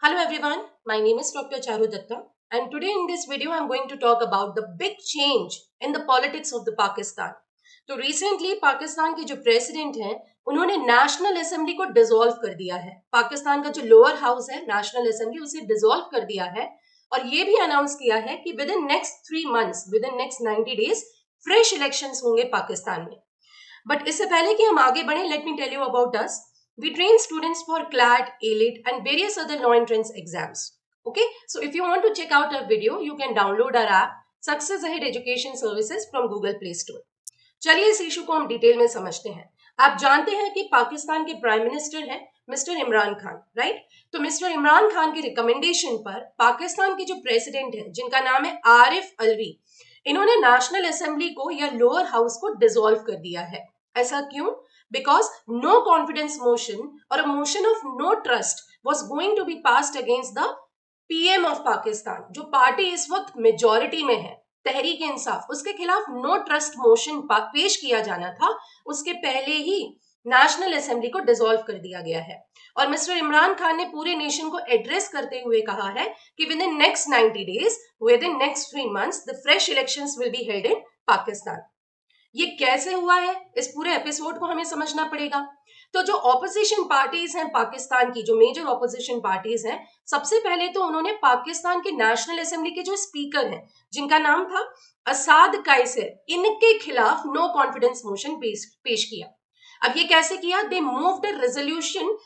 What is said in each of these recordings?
Hello everyone, my name is Dr. Charu Datta and today in this video I am going to talk about the big change in the politics of the Pakistan. तो recently Pakistan के जो president हैं उन्होंने national assembly को dissolve कर दिया है। पाकिस्तान का जो लोअर हाउस है नेशनल असेंबली उसे डिसॉल्व कर दिया है और ये भी अनाउंस किया है कि with in next 3 months with in next 90 days fresh elections होंगे पाकिस्तान में। बट इससे पहले कि हम आगे बढ़े, let me tell you about us. We train students for CLAT, ALET and various other law entrance exams. Okay, so if you want to check out our video, you can download our app Success Ahead Education Services from Google Play Store. चलिए इस issue को हम detail में समझते हैं। आप जानते हैं कि पाकिस्तान के प्राइम मिनिस्टर हैं मिस्टर इमरान खान, राइट? तो मिस्टर इमरान खान के रिकमेंडेशन पर पाकिस्तान के जो प्रेसिडेंट हैं जिनका नाम है आरिफ अलवी, इन्होंने नेशनल असेंबली को या लोअर हाउस को डिसॉल्व कर दिया है। ऐसा क्यों? Because no confidence motion or a motion of no trust was going to be passed against the PM of Pakistan, जो पार्टी इस वक्त मेजॉरिटी में है, तहरीक इंसाफ, उसके खिलाफ नो ट्रस्ट मोशन पेश किया जाना था। उसके पहले ही नेशनल असेंबली को डिसॉल्व कर दिया गया है और मिस्टर इमरान खान ने पूरे नेशन को एड्रेस करते हुए कहा है कि with in next 90 days with in next 3 months the fresh elections will be held in Pakistan. ये कैसे हुआ है, इस पूरे एपिसोड को हमें समझना पड़ेगा। तो जो ऑपोजिशन पार्टीज हैं पाकिस्तान की, जो मेजर ऑपोजिशन पार्टीज हैं, सबसे पहले तो उन्होंने पाकिस्तान के नेशनल असेंबली के जो स्पीकर हैं जिनका नाम था असाद कायसर, इनके खिलाफ नो कॉन्फिडेंस मोशन पेश किया। अब ये कैसे किया? They moved a resolution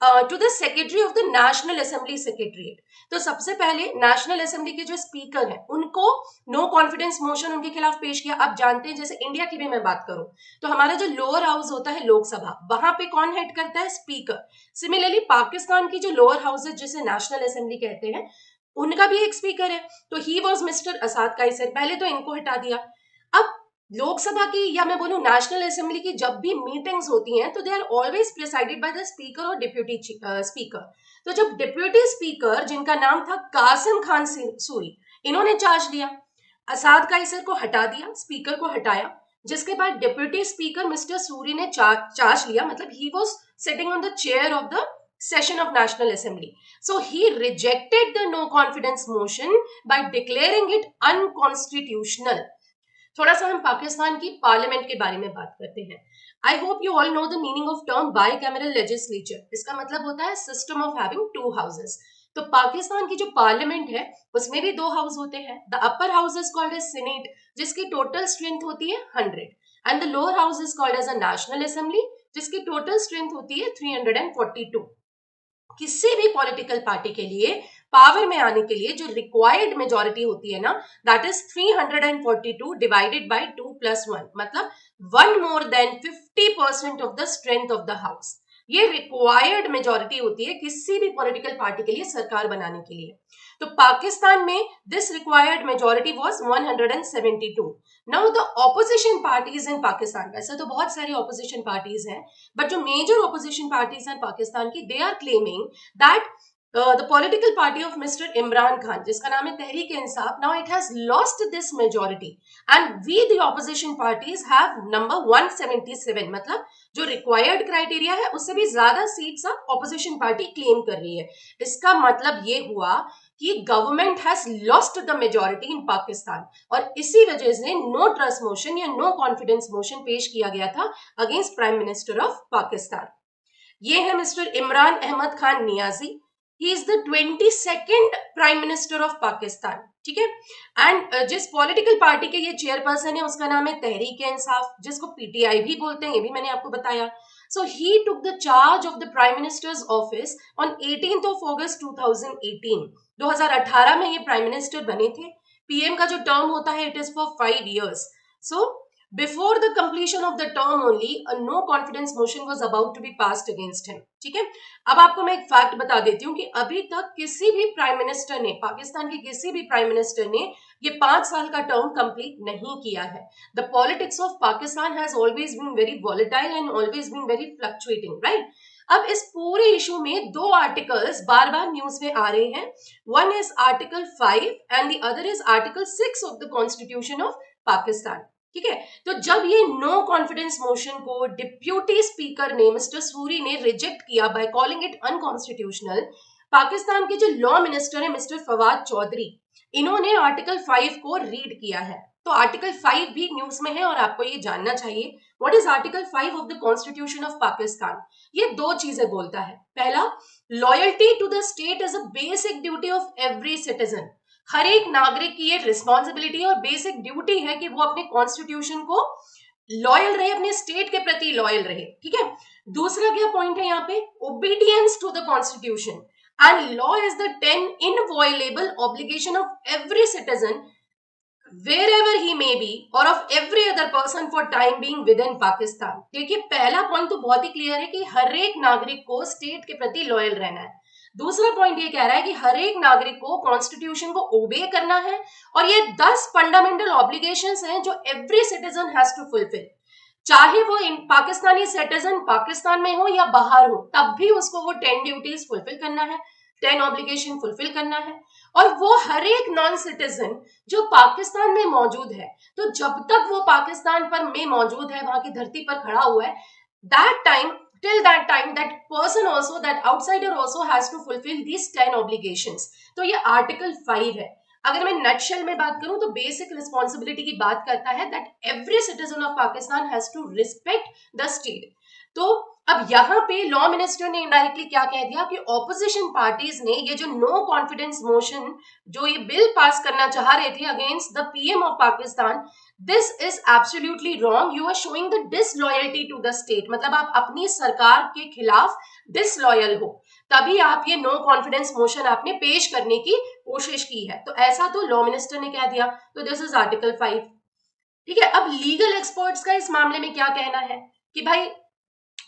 to the secretary of the national assembly secretariat. तो सबसे पहले नेशनल असेंबली के जो स्पीकर हैं उनको नो कॉन्फिडेंस मोशन उनके खिलाफ पेश किया। आप जानते हैं, जैसे इंडिया की भी मैं बात करूं तो हमारा जो लोअर हाउस होता है लोकसभा, वहां पे कौन हेड करता है? स्पीकर। सिमिलरली पाकिस्तान की जो लोअर हाउस है जिसे नेशनल असेंबली कहते हैं, उनका भी एक स्पीकर है। तो ही वॉज मिस्टर असाद कायसर। पहले तो इनको हटा दिया। अब लोकसभा की या मैं बोलूं नेशनल असेंबली की जब भी मीटिंग्स होती हैं तो they are always presided by the speaker और डिप्यूटी स्पीकर। तो जब डिप्यूटी स्पीकर जिनका नाम था कासिम खान सूरी, इन्होंने चार्ज लिया, असाद कायसर को हटा दिया, स्पीकर को हटाया, जिसके बाद डिप्यूटी स्पीकर मिस्टर सूरी ने चार्ज लिया, मतलब he was sitting on the chair of the session of National Assembly. So he rejected the no confidence motion by declaring it unconstitutional. थोड़ा सा हम पाकिस्तान की पार्लियामेंट के बारे में बात करते हैं। I hope you all know the meaning of term by cameral legislature. इसका मतलब होता है system of having to houses. तो पाकिस्तान की जो पार्लियामेंट है उसमें भी दो हाउस होते हैं। The upper house is called as senate, जिसकी टोटल स्ट्रेंथ होती है 100, and the lower house is called as a national assembly, जिसकी टोटल स्ट्रेंथ होती है 342। किसी भी पॉलिटिकल पार्टी के लिए पावर में आने के लिए जो रिक्वायर्ड मेजॉरिटी होती है ना, दैट इज 342 डिवाइडेड बाय 2 + 1, मतलब 1 more than 50% of the strength of the house. ये रिक्वायर्ड मेजॉरिटी होती है किसी भी पॉलिटिकल पार्टी के लिए सरकार बनाने के लिए। तो पाकिस्तान में this required majority was 172। Now the opposition parties in Pakistan, वैसे तो बहुत सारी ऑपोजिशन पार्टीज हैं, बट जो मेजर ऑपोजिशन पार्टीज हैं पाकिस्तान की, they are claiming that the political party of Mr. Imran Khan, जिसका नाम है Tehreek Insaf, now it has lost this majority and we the opposition parties have number 177, मतलब जो required criteria है उससे भी ज्यादा सीट्स अब opposition party claim कर रही है। इसका मतलब ये हुआ कि government has lost the majority in Pakistan और इसी वजह से नो ट्रस्ट मोशन या नो कॉन्फिडेंस मोशन पेश किया गया था against prime minister of Pakistan. ये है mister Imran Ahmad Khan Niazi. He is the 22nd prime minister of Pakistan, ठीक है। एंड जिस पॉलिटिकल पार्टी के ये चेयरपर्सन है उसका नाम है तहरीक इंसाफ, जिसको पीटीआई भी बोलते हैं, ये भी मैंने आपको बताया। So he took the charge of the prime minister's office on 18th of August 2018। 2018 में ये प्राइम मिनिस्टर बने थे। पीएम का जो टर्म होता है it is for 5 years। So before the completion of the term only a no confidence motion was about to be passed against him, ठीक है। अब आपको मैं एक फैक्ट बता देती हूँ कि अभी तक किसी भी प्राइम मिनिस्टर ने, पाकिस्तान के किसी भी प्राइम मिनिस्टर ने ये 5 साल का टर्म कंप्लीट नहीं किया है। The politics of Pakistan has always been very volatile and always been very fluctuating, right. अब इस पूरे इशू में 2 आर्टिकल्स बार बार न्यूज में आ रहे हैं। One is article 5 and the other is article 6 of the constitution of Pakistan, ठीक है। तो जब ये नो कॉन्फिडेंस मोशन को डिप्यूटी स्पीकर ने, मिस्टर सूरी ने, रिजेक्ट किया by calling it unconstitutional, Pakistan के जो लॉ मिनिस्टर है मिस्टर फवाद चौधरी, इन्होंने आर्टिकल 5 को रीड किया है। तो आर्टिकल 5 भी न्यूज में है और आपको ये जानना चाहिए। What is article 5 of the constitution of Pakistan? ये दो चीजें बोलता है। पहला, loyalty to the state is a basic duty of every citizen. हर एक नागरिक की ये रिस्पॉन्सिबिलिटी और बेसिक ड्यूटी है कि वो अपने कॉन्स्टिट्यूशन को लॉयल रहे, अपने स्टेट के प्रति लॉयल रहे। ठीक है। दूसरा क्या पॉइंट है यहाँ पे? Obedience to the constitution and law is the 10 inviolable obligation of every citizen wherever he may be or of every other person for time being within Pakistan। देखिए, पहला पॉइंट तो बहुत ही क्लियर है कि हर एक नागरिक को स्टेट के प्रति लॉयल रहना है। दूसरा पॉइंट ये कह रहा है कि हर एक नागरिक को कॉन्स्टिट्यूशन को ओबे करना है और ये 10 फंडामेंटल ऑब्लिगेशंस हैं जो every citizen has to fulfil. चाहे वो पाकिस्तानी सिटीजन पाकिस्तान में हो या बाहर हो, तब भी उसको वो 10 ड्यूटीज फुलफिल करना है, 10 ऑब्लिगेशन फुलफिल करना है। और वो हर एक नॉन सिटीजन जो पाकिस्तान में मौजूद है, तो जब तक वो पाकिस्तान पर में मौजूद है, वहां की धरती पर खड़ा हुआ है, that time till that time that person also, that outsider also has to fulfill these 10 obligations। तो ये आर्टिकल 5 है। अगर मैं नटशेल में बात करूं तो बेसिक रिस्पॉन्सिबिलिटी की बात करता है that every citizen of Pakistan has to respect the state. तो अब यहाँ पे लॉ मिनिस्टर ने इनडायरेक्टली क्या कह दिया कि ऑपोजिशन पार्टीज ने ये जो नो कॉन्फिडेंस मोशन, जो ये बिल पास करना चाह रहे थे against the PM of Pakistan, this is absolutely wrong. You are showing the disloyalty to the state. मतलब आप अपनी सरकार के खिलाफ डिसलॉयल हो, तभी आप ये नो कॉन्फिडेंस मोशन आपने पेश करने की कोशिश की है। तो ऐसा तो लॉ मिनिस्टर ने कह दिया। तो दिस इज आर्टिकल 5। ठीक है। अब लीगल एक्सपर्ट्स का इस मामले में क्या कहना है कि भाई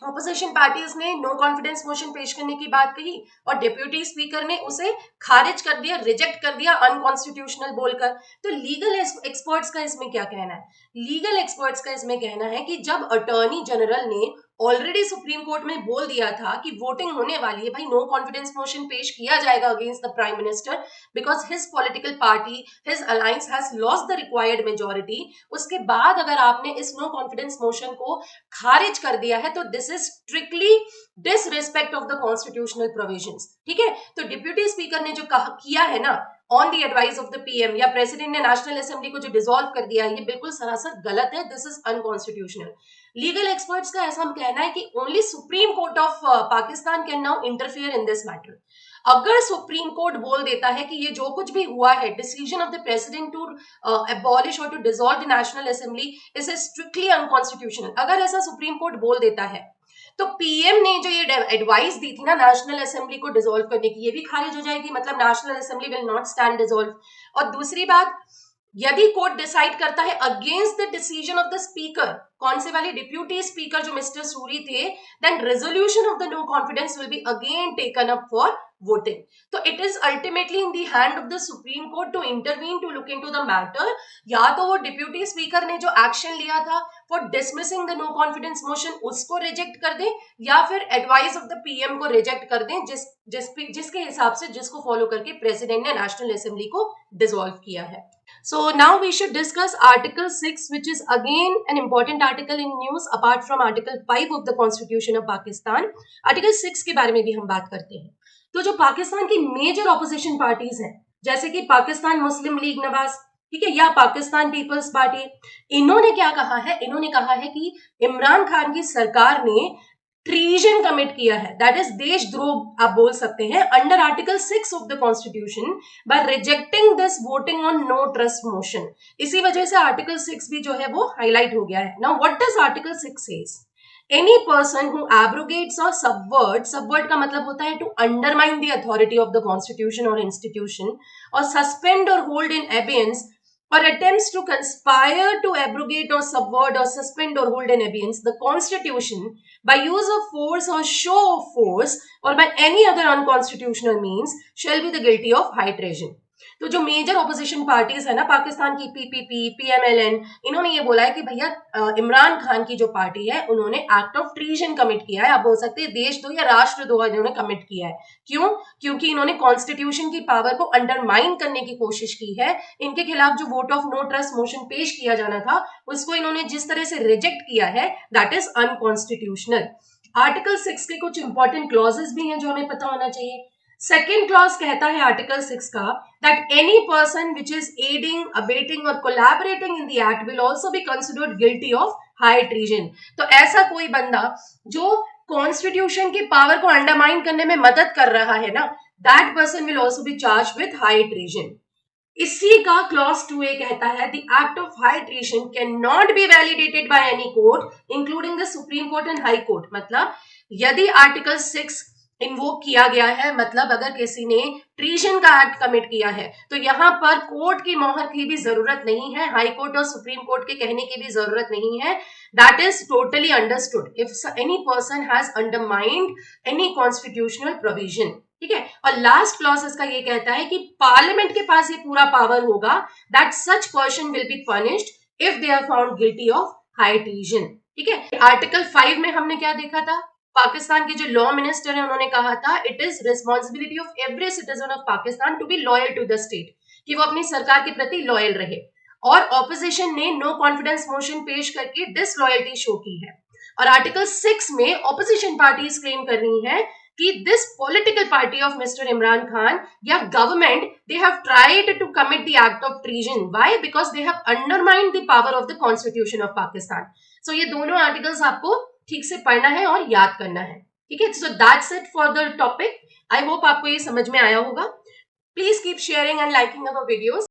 ऑपोजिशन पार्टीज ने नो कॉन्फिडेंस मोशन पेश करने की बात कही और डिप्यूटी स्पीकर ने उसे खारिज कर दिया, रिजेक्ट कर दिया अनकॉन्स्टिट्यूशनल बोलकर। तो लीगल एक्सपर्ट्स का इसमें क्या कहना है? लीगल एक्सपर्ट्स का इसमें कहना है कि जब अटॉर्नी जनरल ने ऑलरेडी सुप्रीम कोर्ट में बोल दिया था कि वोटिंग होने वाली है, भाई नो कॉन्फिडेंस मोशन पेश किया जाएगा against the prime minister because his political party, his alliance has lost the required majority, उसके बाद अगर आपने इस नो कॉन्फिडेंस मोशन को खारिज कर दिया है तो this is strictly disrespect of the constitutional provisions. ठीक है। तो डिप्यूटी स्पीकर ने जो किया है ना on the advice of the PM, या प्रेसिडेंट ने नेशनल असेंबली को जो डिसॉल्व कर दिया है, ये बिल्कुल सरासर गलत है। This is unconstitutional. Legal experts का ऐसा कहना है कि only supreme court of Pakistan can now interfere in this matter. अगर सुप्रीम कोर्ट बोल देता है कि ये जो कुछ भी हुआ है, decision of the president to abolish और to dissolve the national assembly is strictly unconstitutional, अगर ऐसा सुप्रीम कोर्ट बोल देता है तो पीएम ने जो ये एडवाइस दी थी ना नेशनल असेंबली को डिसॉल्व करने की, ये भी खारिज हो जाएगी। मतलब national assembly will not stand dissolve. और दूसरी बात, यदि कोर्ट डिसाइड करता है against the decision of the speaker, कौन से वाले? डिप्यूटी स्पीकर जो मिस्टर सूरी थे, then resolution of the no confidence will be again taken up for voting. तो it is ultimately in the hand of the supreme court to intervene, to look into the matter. या तो वो deputy speaker ने जो action लिया था for dismissing the no confidence motion उसको reject कर दे, या फिर एडवाइस ऑफ द पीएम को रिजेक्ट कर दें, जिसके हिसाब से, जिसको फॉलो करके प्रेसिडेंट ने नेशनल असेंबली को डिसॉल्व किया है। So now we should discuss Article 6, which is again an important article in news apart from Article 5 of the Constitution of Pakistan. Article 6 के बारे में भी हम बात करते हैं। तो जो पाकिस्तान की मेजर ऑपोजिशन पार्टीज हैं, जैसे कि पाकिस्तान मुस्लिम लीग नवाज, ठीक है, या पाकिस्तान पीपल्स पार्टी, इन्होंने क्या कहा है? इन्होंने कहा है कि इमरान खान की सरकार ने ट्रीजन कमिट किया है, दैट इज देशद्रोह आप बोल सकते हैं, under article 6 of the constitution by rejecting this voting on no trust motion. इसी वजह से आर्टिकल 6 भी जो है वो हाईलाइट हो गया है। Now what does article 6 says? Any person who abrogates or subvert का मतलब होता है to undermine the authority of the constitution or institution, or suspend or hold in abeyance, or attempts to conspire to abrogate or subvert or suspend or hold in abeyance the constitution by use of force or show of force or by any other unconstitutional means shall be the guilty of high treason। तो जो major opposition parties है ना पाकिस्तान की, PPP, PMLN, इन्होंने ये बोला है कि भैया इमरान खान की जो पार्टी है उन्होंने एक्ट ऑफ ट्रीजन कमिट किया है। आप बोल सकते हैं देशद्रोह या राष्ट्रद्रोह इन्होंने कमिट किया है। क्यों? क्योंकि इन्होंने कॉन्स्टिट्यूशन की पावर को अंडरमाइन करने की कोशिश की है। इनके खिलाफ जो vote of no trust motion पेश किया जाना था उसको इन्होंने जिस तरह से रिजेक्ट किया है, दैट इज अनकॉन्स्टिट्यूशनल। आर्टिकल 6 के कुछ इंपॉर्टेंट क्लॉजेस भी हैं जो हमें पता होना चाहिए। सेकेंड क्लॉज कहता है आर्टिकल 6 का that any person which is aiding, abetting और collaborating in the act will also be considered guilty of high treason. तो ऐसा कोई बंदा जो कॉन्स्टिट्यूशन की पावर को अंडरमाइन करने में मदद कर रहा है ना, that person will also B charge with high treason. इसी का क्लॉज 2A कहता है the act of high treason can not be validated by any court including the supreme court and high court. मतलब यदि आर्टिकल 6 इन्वोक किया गया है, मतलब अगर किसी ने ट्रीजन का एक्ट कमिट किया है, तो यहाँ पर कोर्ट की मोहर की भी जरूरत नहीं है, हाई कोर्ट और सुप्रीम कोर्ट के कहने की भी जरूरत नहीं है। That is totally understood if any person has undermined any constitutional provision. ठीक है। और लास्ट क्लॉज इसका ये कहता है कि पार्लियामेंट के पास ये पूरा पावर होगा that such person will be punished if they are found guilty of high treason. ठीक है। आर्टिकल 5 में हमने क्या देखा था, पाकिस्तान के जो लॉ मिनिस्टर है उन्होंने कहा था it is responsibility of every citizen of Pakistan to be loyal to the state, कि वो अपनी सरकार के प्रति लॉयल रहे। और ऑपोजिशन ने नो कॉन्फिडेंस मोशन पेश करके डिसलॉयल्टी शो की है। और आर्टिकल 6 में ऑपोजिशन पार्टीज क्लेम कर रही हैं कि this political party of Mr. Imran Khan या government they have tried to commit the act of treason. Why? Because they have undermined the power of the Constitution of Pakistan. So ये दोनों articles आपको ठीक से पढ़ना है और याद करना है। ठीक है। So that's it for the topic. I hope आपको ये समझ में आया होगा। Please keep sharing and liking our videos.